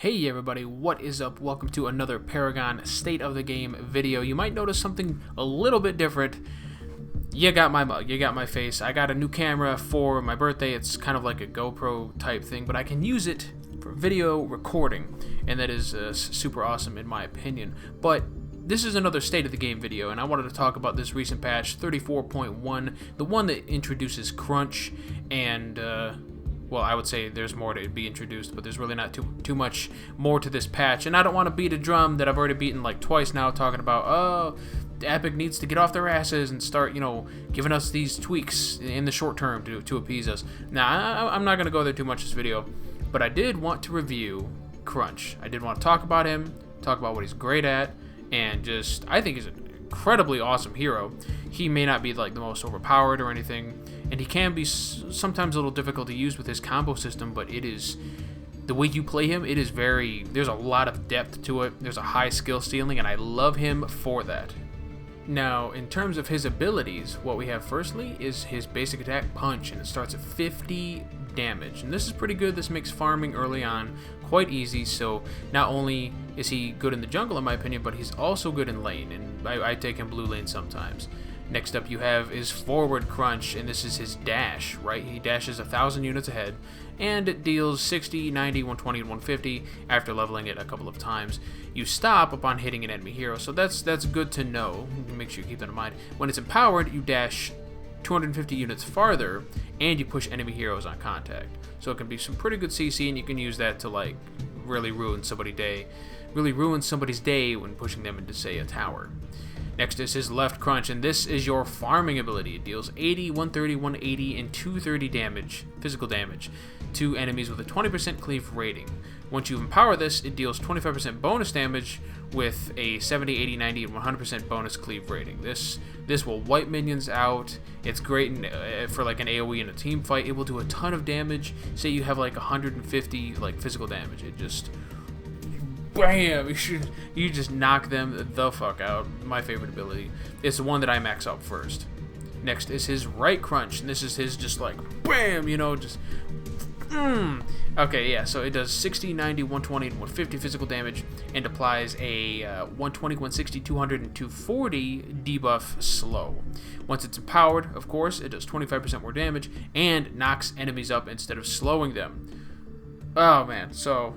Hey everybody, what is up? Welcome to another Paragon State of the Game video. You might notice something a little bit different. You got my mug, you got my face. I got a new camera for my birthday. It's kind of like a GoPro type thing, but I can use it for video recording, and that is super awesome in my opinion. But this is another State of the Game video, and I wanted to talk about this recent patch, 34.1, the one that introduces crunch and well, I would say there's more to be introduced, but there's really not too much more to this patch. And I don't want to beat a drum that I've already beaten like twice now, talking about, oh, Epic needs to get off their asses and start, giving us these tweaks in the short term to appease us. Now, I'm not going to go there too much this video, but I did want to review Crunch. I did want to talk about him, talk about what he's great at, and just, I think he's an incredibly awesome hero. He may not be like the most overpowered or anything, and he can be sometimes a little difficult to use with his combo system, but it is, the way you play him, it is there's a lot of depth to it. There's a high skill ceiling, and I love him for that. Now, in terms of his abilities, what we have firstly is his basic attack Punch, and it starts at 50 damage. And this is pretty good. This makes farming early on quite easy, so not only is he good in the jungle in my opinion, but he's also good in lane, and I take him blue lane sometimes. Next up you have his forward crunch, and this is his dash, right? He dashes 1,000 units ahead, and it deals 60, 90, 120, and 150 after leveling it a couple of times. You stop upon hitting an enemy hero, so that's good to know. Make sure you keep that in mind. When it's empowered, you dash 250 units farther, and you push enemy heroes on contact. So it can be some pretty good CC, and you can use that to like really ruin somebody's day when pushing them into, say, a tower. Next is his left crunch, and this is your farming ability. It deals 80, 130, 180, and 230 damage, physical damage, to enemies with a 20% cleave rating. Once you empower this, it deals 25% bonus damage with a 70, 80, 90, and 100% bonus cleave rating. This will wipe minions out. It's great for like an AoE in a team fight. It will do a ton of damage. Say you have like 150 like physical damage. It just bam! You just knock them the fuck out. My favorite ability. It's the one that I max out first. Next is his right crunch, and this is his just like bam, just Okay, yeah, so it does 60, 90, 120, and 150 physical damage, and applies a 120, 160, 200, and 240 debuff slow. Once it's empowered, of course, it does 25% more damage, and knocks enemies up instead of slowing them. Oh man, so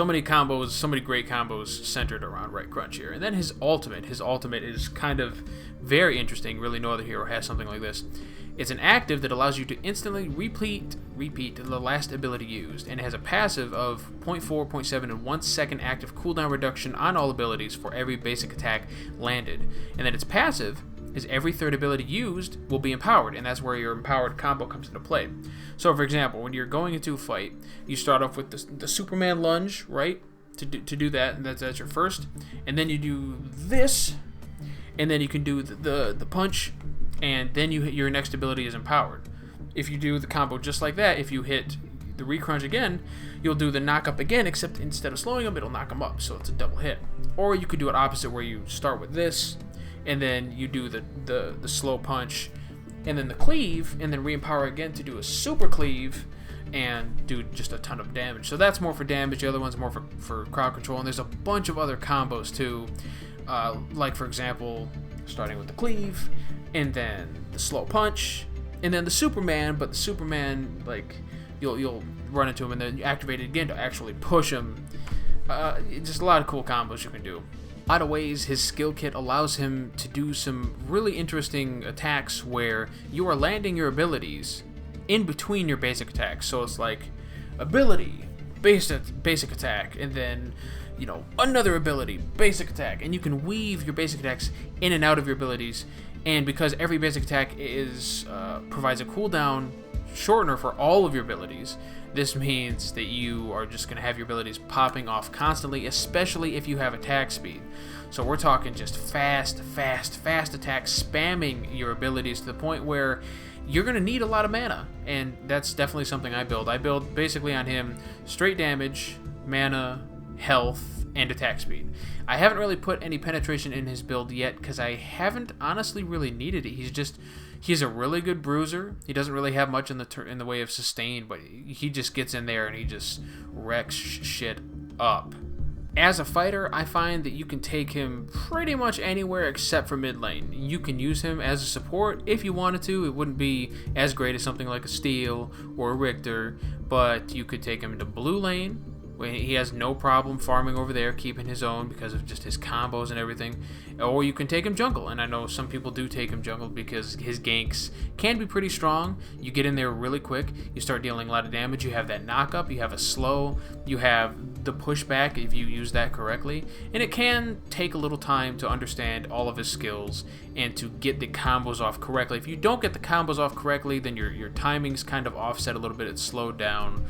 many combos, so many great combos centered around right crunch here. And then his ultimate is kind of very interesting. Really, no other hero has something like this. It's an active that allows you to instantly repeat the last ability used, and it has a passive of 0.4, 0.7, and 1 second active cooldown reduction on all abilities for every basic attack landed. And then its passive is every third ability used will be empowered, and that's where your empowered combo comes into play. So for example, when you're going into a fight, you start off with the Superman lunge, right? To do that, and that's your first, and then you do this, and then you can do the punch, and then your next ability is empowered. If you do the combo just like that, if you hit the recrunch again, you'll do the knock up again, except instead of slowing them, it'll knock them up, so it's a double hit. Or you could do it opposite, where you start with this, and then you do the slow punch, and then the cleave, and then re-empower again to do a super cleave, and do just a ton of damage. So that's more for damage, the other one's more for crowd control, and there's a bunch of other combos too, like for example, starting with the cleave, and then the slow punch, and then the Superman, but the Superman, like, you'll run into him, and then you activate it again to actually push him. Just a lot of cool combos you can do. A lot of ways his skill kit allows him to do some really interesting attacks where you are landing your abilities in between your basic attacks. So it's like ability, basic attack, and then another ability, basic attack, and you can weave your basic attacks in and out of your abilities. And because every basic attack provides a cooldown shortener for all of your abilities, this means that you are just going to have your abilities popping off constantly, especially if you have attack speed. So we're talking just fast attacks, spamming your abilities to the point where you're going to need a lot of mana. And that's definitely something I build. I build basically on him straight damage, mana, health, and attack speed. I haven't really put any penetration in his build yet because I haven't honestly really needed it. He's a really good bruiser. He doesn't really have much in the way of sustain, but he just gets in there and he just wrecks shit up. As a fighter, I find that you can take him pretty much anywhere except for mid lane. You can use him as a support if you wanted to. It wouldn't be as great as something like a Steel or a Richter, but you could take him into blue lane. He has no problem farming over there, keeping his own because of just his combos and everything. Or you can take him jungle, and I know some people do take him jungle because his ganks can be pretty strong. You get in there really quick, you start dealing a lot of damage, you have that knock-up, you have a slow, you have the pushback if you use that correctly, and it can take a little time to understand all of his skills and to get the combos off correctly. If you don't get the combos off correctly, then your timing's kind of offset a little bit, it's slowed down.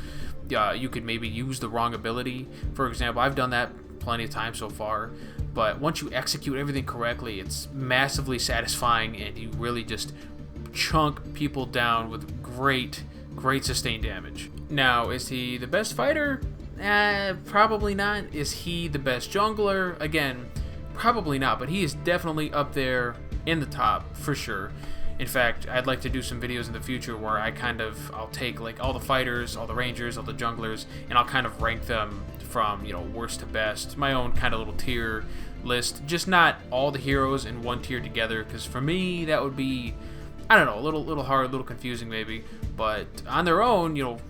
You could maybe use the wrong ability. For example, I've done that plenty of times so far, but once you execute everything correctly, it's massively satisfying, and you really just chunk people down with great sustained damage. Now, is he the best fighter? Probably not. Is he the best jungler? Again, probably not, but he is definitely up there in the top for sure. In fact, I'd like to do some videos in the future where I'll take like all the fighters, all the rangers, all the junglers, and I'll kind of rank them from, worst to best. My own kind of little tier list. Just not all the heroes in one tier together, because for me, that would be, I don't know, a little hard, a little confusing maybe. But on their own,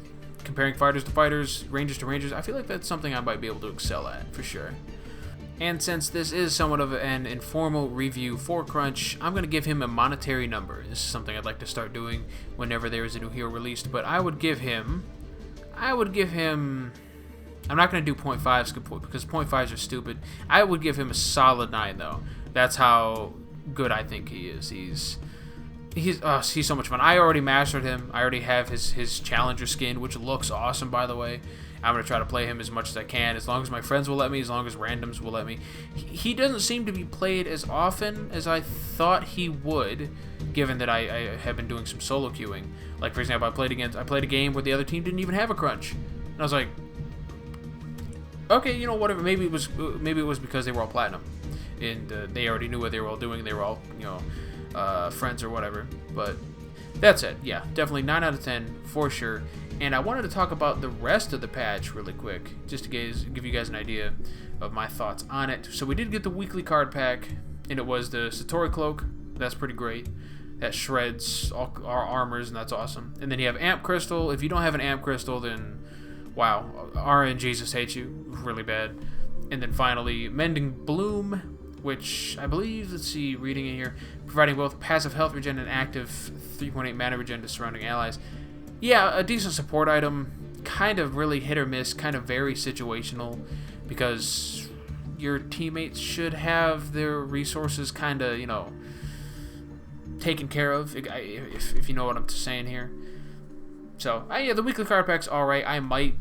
comparing fighters to fighters, rangers to rangers, I feel like that's something I might be able to excel at, for sure. And since this is somewhat of an informal review for Crunch, I'm going to give him a monetary number. This is something I'd like to start doing whenever there is a new hero released, but I would give him, I'm not going to do 0.5s because 0.5s are stupid. I would give him a solid 9 though. That's how good I think he is. He's so much fun. I already mastered him. I already have his challenger skin, which looks awesome, by the way. I'm going to try to play him as much as I can, as long as my friends will let me, as long as randoms will let me. He doesn't seem to be played as often as I thought he would, given that I have been doing some solo queuing. Like, for example, I played a game where the other team didn't even have a Crunch. And I was like, okay, whatever. Maybe it was because they were all platinum, and they already knew what they were all doing. They were all, friends or whatever. But that's it. Yeah, definitely 9 out of 10 for sure. And I wanted to talk about the rest of the patch really quick, just to give you guys an idea of my thoughts on it. So we did get the weekly card pack, and it was the Satori Cloak. That's pretty great. That shreds all our armors, and that's awesome. And then you have Amp Crystal. If you don't have an Amp Crystal, then wow, RNG just hates you really bad. And then finally, Mending Bloom, which I believe, let's see, reading it here, providing both passive health regen and active 3.8 mana regen to surrounding allies. Yeah, a decent support item, kind of really hit or miss, kind of very situational, because your teammates should have their resources kind of, taken care of, if you know what I'm saying here. So, yeah, the weekly card pack's alright. I might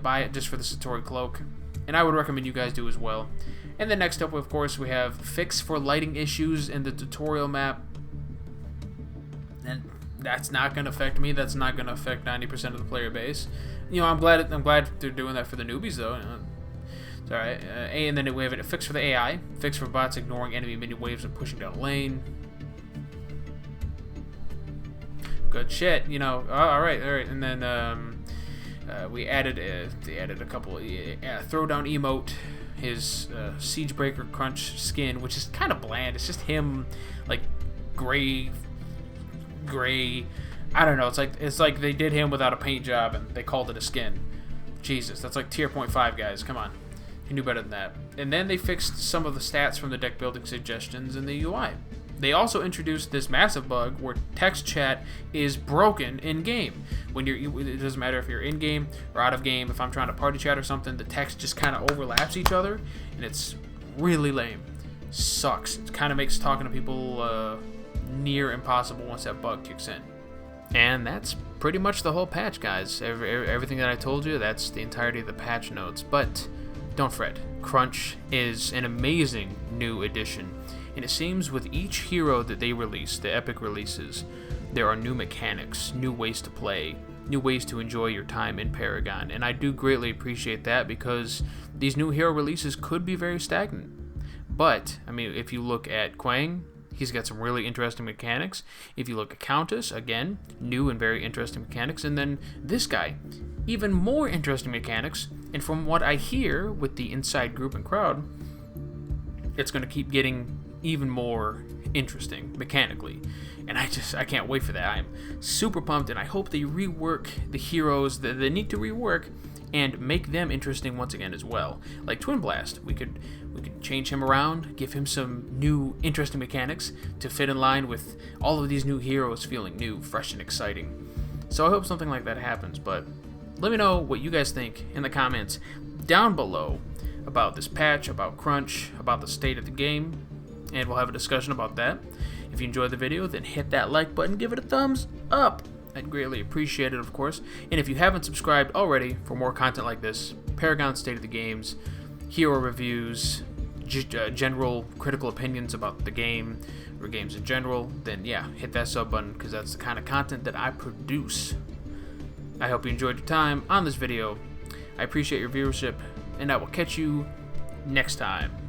buy it just for the Satori Cloak, and I would recommend you guys do as well. And then next up, of course, we have Fix for lighting issues in the tutorial map. And that's not going to affect me. That's not going to affect 90% of the player base. I'm glad they're doing that for the newbies, though. It's alright. And then we have a Fix for the AI. Fix for bots ignoring enemy mini waves and pushing down a lane. Good shit, alright. And then they added a couple of throwdown emote. His Siegebreaker Crunch skin, which is kind of bland. It's just him, like, gray. I don't know. It's like they did him without a paint job and they called it a skin. Jesus, that's like tier 0.5, guys. Come on, you knew better than that. And then they fixed some of the stats from the deck building suggestions in the UI. They also introduced this massive bug where text chat is broken in game. When it doesn't matter if you're in game or out of game. If I'm trying to party chat or something, the text just kind of overlaps each other, and it's really lame. Sucks. It kind of makes talking to people near impossible once that bug kicks in. And that's pretty much the whole patch, guys. Everything that I told you, that's the entirety of the patch notes. But don't fret, Crunch is an amazing new addition. And it seems with each hero that they release, the epic releases, there are new mechanics, new ways to play, new ways to enjoy your time in Paragon. And I do greatly appreciate that, because these new hero releases could be very stagnant. But, I mean, if you look at Quang, he's got some really interesting mechanics. If you look at Countess, again, new and very interesting mechanics. And then this guy, even more interesting mechanics, and from what I hear with the inside group and crowd, it's going to keep getting even more interesting mechanically. And I can't wait for that. I'm super pumped, and I hope they rework the heroes that they need to rework and make them interesting once again as well. Like Twin Blast, we could change him around, give him some new interesting mechanics to fit in line with all of these new heroes feeling new, fresh, and exciting. So I hope something like that happens, but let me know what you guys think in the comments down below about this patch, about Crunch, about the state of the game, and we'll have a discussion about that. If you enjoyed the video, then hit that like button, give it a thumbs up. I'd greatly appreciate it, of course. And if you haven't subscribed already for more content like this, Paragon State of the Games, hero reviews, general critical opinions about the game, or games in general, then yeah, hit that sub button, because that's the kind of content that I produce. I hope you enjoyed your time on this video. I appreciate your viewership, and I will catch you next time.